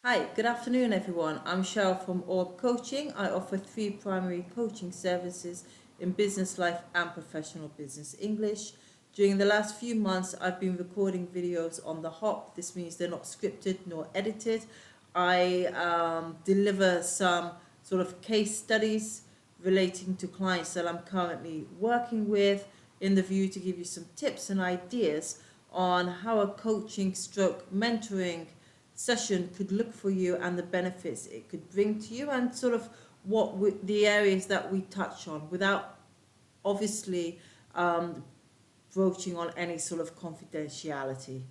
Hi, good afternoon, everyone. I'm Cheryl from Orb Coaching. I offer three primary coaching services in business life and professional business English. During the last few months, I've been recording videos on the hop. This means they're not scripted nor edited. I deliver some sort of case studies relating to clients that I'm currently working with in the view to give you some tips and ideas on how a coaching stroke mentoring session could look for you and the benefits it could bring to you and sort of the areas that we touch on without obviously um, broaching on any sort of confidentiality.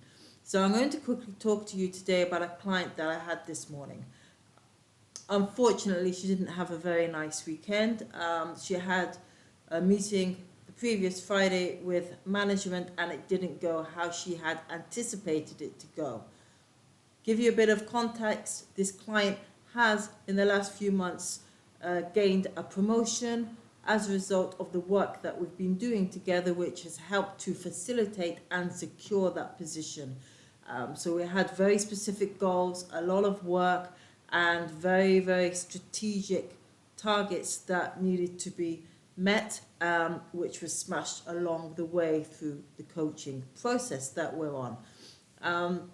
So I'm going to quickly talk to you today about a client that I had this morning. Unfortunately, she didn't have a very nice weekend. She had a meeting the previous Friday with management and it didn't go how she had anticipated it to go. Give you a bit of context, this client has, in the last few months, gained a promotion as a result of the work that we've been doing together, which has helped to facilitate and secure that position. So we had very specific goals, a lot of work, and very, very strategic targets that needed to be met, which was smashed along the way through the coaching process that we're on. Um,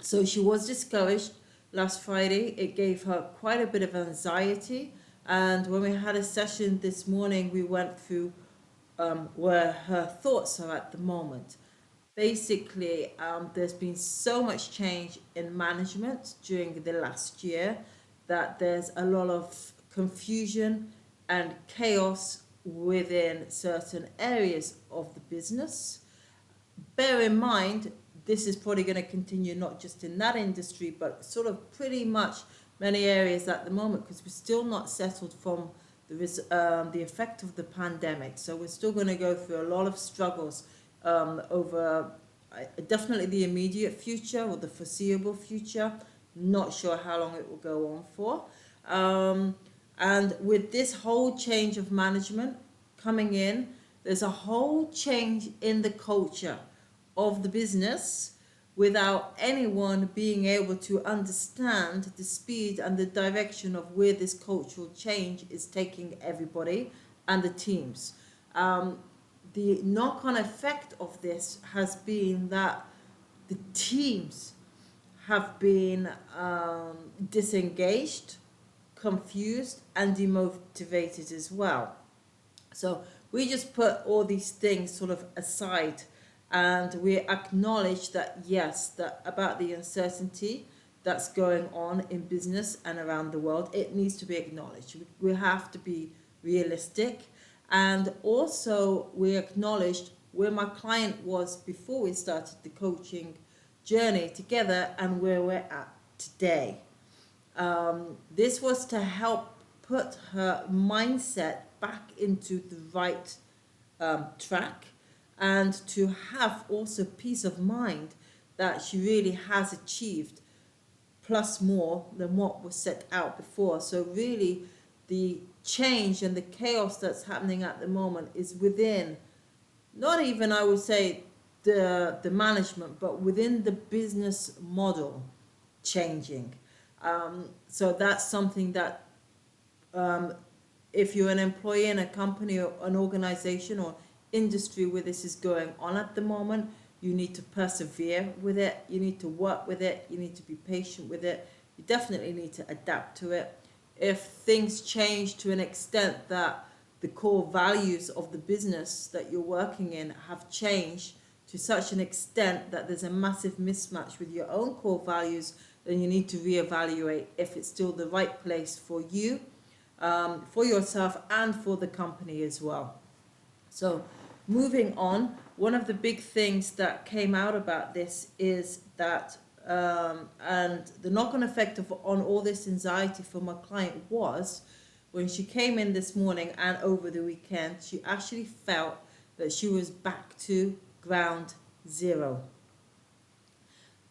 so she was discouraged last Friday. It gave her quite a bit of anxiety. And when we had a session this morning, we went through where her thoughts are at the moment. Basically, there's been so much change in management during the last year that there's a lot of confusion and chaos within certain areas of the business. Bear in mind, this is probably going to continue not just in that industry, but sort of pretty much many areas at the moment because we're still not settled from the effect of the pandemic. So we're still going to go through a lot of struggles over definitely the immediate future or the foreseeable future. Not sure how long it will go on for. Um, and with this whole change of management coming in, there's a whole change in the culture of the business without anyone being able to understand the speed and the direction of where this cultural change is taking everybody and the teams. Um, the knock on effect of this has been that the teams have been disengaged, confused, and demotivated as well. So we just put all these things sort of aside and we acknowledge that yes, that about the uncertainty that's going on in business and around the world, it needs to be acknowledged. We have to be realistic. And also we acknowledged where my client was before we started the coaching journey together and where we're at today. This was to help put her mindset back into the right track and to have also peace of mind that she really has achieved plus more than what was set out before. So really the change and the chaos that's happening at the moment is within, not even I would say the management, but within the business model changing. So that's something that um, if you're an employee in a company or an organization or industry where this is going on at the moment, you need to persevere with it, you need to work with it, you need to be patient with it, you definitely need to adapt to it. If things change to an extent that the core values of the business that you're working in have changed to such an extent that there's a massive mismatch with your own core values, then you need to reevaluate if it's still the right place for you, for yourself, and for the company as well. So, moving on, one of the big things that came out about this is that, and the knock on effect on all this anxiety for my client was when she came in this morning and over the weekend, she actually felt that she was back to ground zero.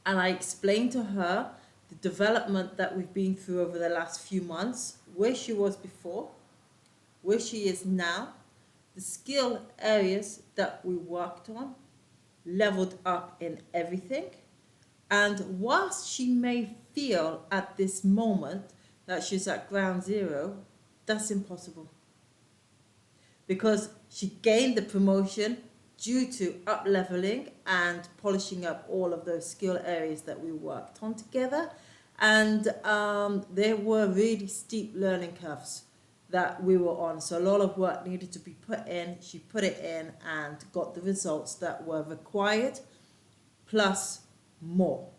And I explained to her the development that we've been through over the last few months, where she was before, where she is now, the skill areas that we worked on, leveled up in everything. And whilst she may feel at this moment that she's at ground zero, that's impossible. Because she gained the promotion due to up leveling and polishing up all of those skill areas that we worked on together. And there were really steep learning curves that we were on. So a lot of work needed to be put in. She put it in and got the results that were required, plus more.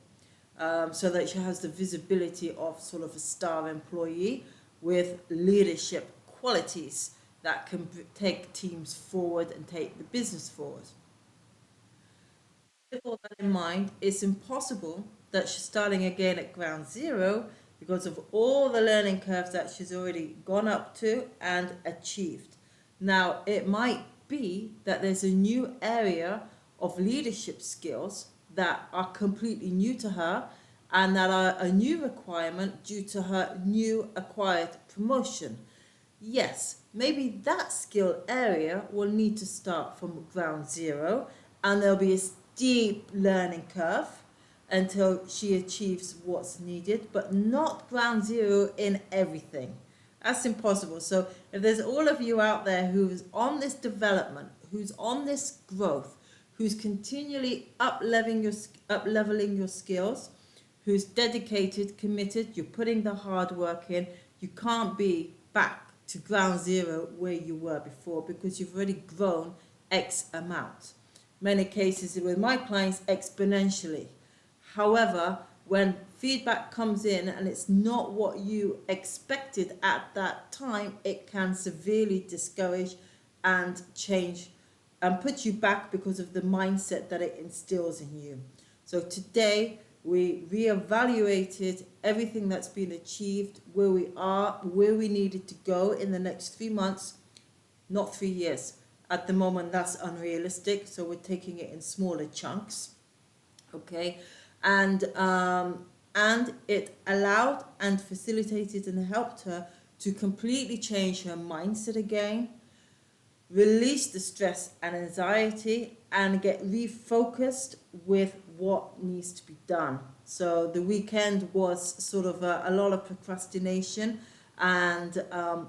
So that she has the visibility of sort of a star employee with leadership qualities that can take teams forward and take the business forward. With all that in mind, it's impossible that she's starting again at ground zero because of all the learning curves that she's already gone up to and achieved. Now, it might be that there's a new area of leadership skills that are completely new to her and that are a new requirement due to her new acquired promotion. Yes, maybe that skill area will need to start from ground zero and there'll be a steep learning curve until she achieves what's needed, but not ground zero in everything. That's impossible. So if there's all of you out there who's on this development, who's on this growth, who's continually up leveling your skills, who's dedicated, committed, you're putting the hard work in, you can't be back to ground zero where you were before because you've already grown X amount. Many cases with my clients exponentially. However, when feedback comes in and it's not what you expected at that time, it can severely discourage and change and put you back because of the mindset that it instills in you. So today, we reevaluated everything that's been achieved, where we are, where we needed to go in the next 3 months, not 3 years. At the moment, that's unrealistic, so we're taking it in smaller chunks, okay? And it allowed and facilitated and helped her to completely change her mindset again, release the stress and anxiety, and get refocused with what needs to be done. So the weekend was sort of a lot of procrastination and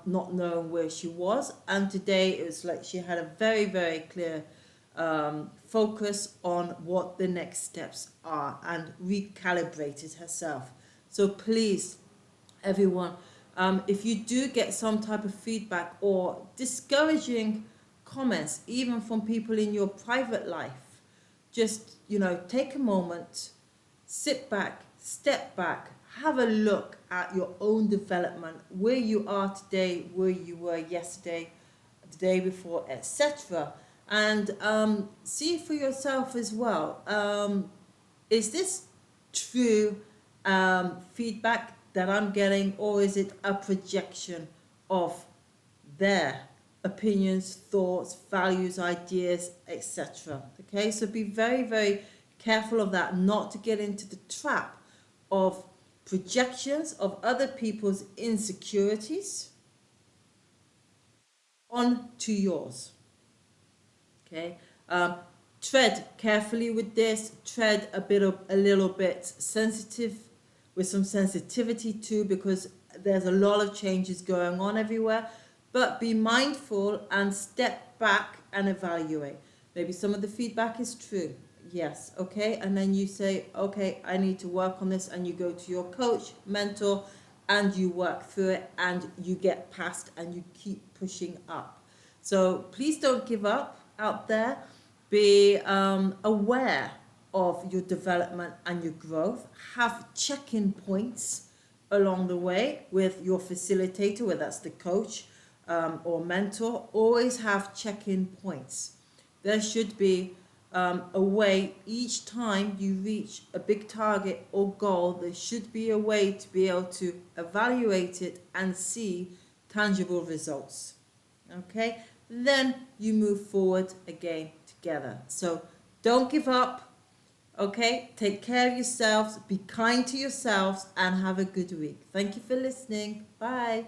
not knowing where she was. And today it was like she had a very, very clear focus on what the next steps are and recalibrated herself. So please, everyone, if you do get some type of feedback or discouraging comments, even from people in your private life, just, take a moment, sit back, step back, have a look at your own development, where you are today, where you were yesterday, the day before, etc. And see for yourself as well. Is this true feedback that I'm getting, or is it a projection of their opinions, thoughts, values, ideas, etc.? Okay, so be very, very careful of that, not to get into the trap of projections of other people's insecurities onto yours. Okay, tread carefully with this. Tread a little bit sensitive, with some sensitivity too, because there's a lot of changes going on everywhere. But be mindful and step back and evaluate. Maybe some of the feedback is true. Yes, okay. And then you say, okay, I need to work on this. And you go to your coach, mentor, and you work through it and you get past and you keep pushing up. So please don't give up out there. Be aware of your development and your growth. Have check-in points along the way with your facilitator, whether that's the coach or mentor. Always have check-in points. There should be a way each time you reach a big target or goal. There should be a way to be able to evaluate it and see tangible results. Okay, then you move forward again together. So don't give up. Okay, take care of yourselves, be kind to yourselves, and have a good week. Thank you for listening. Bye.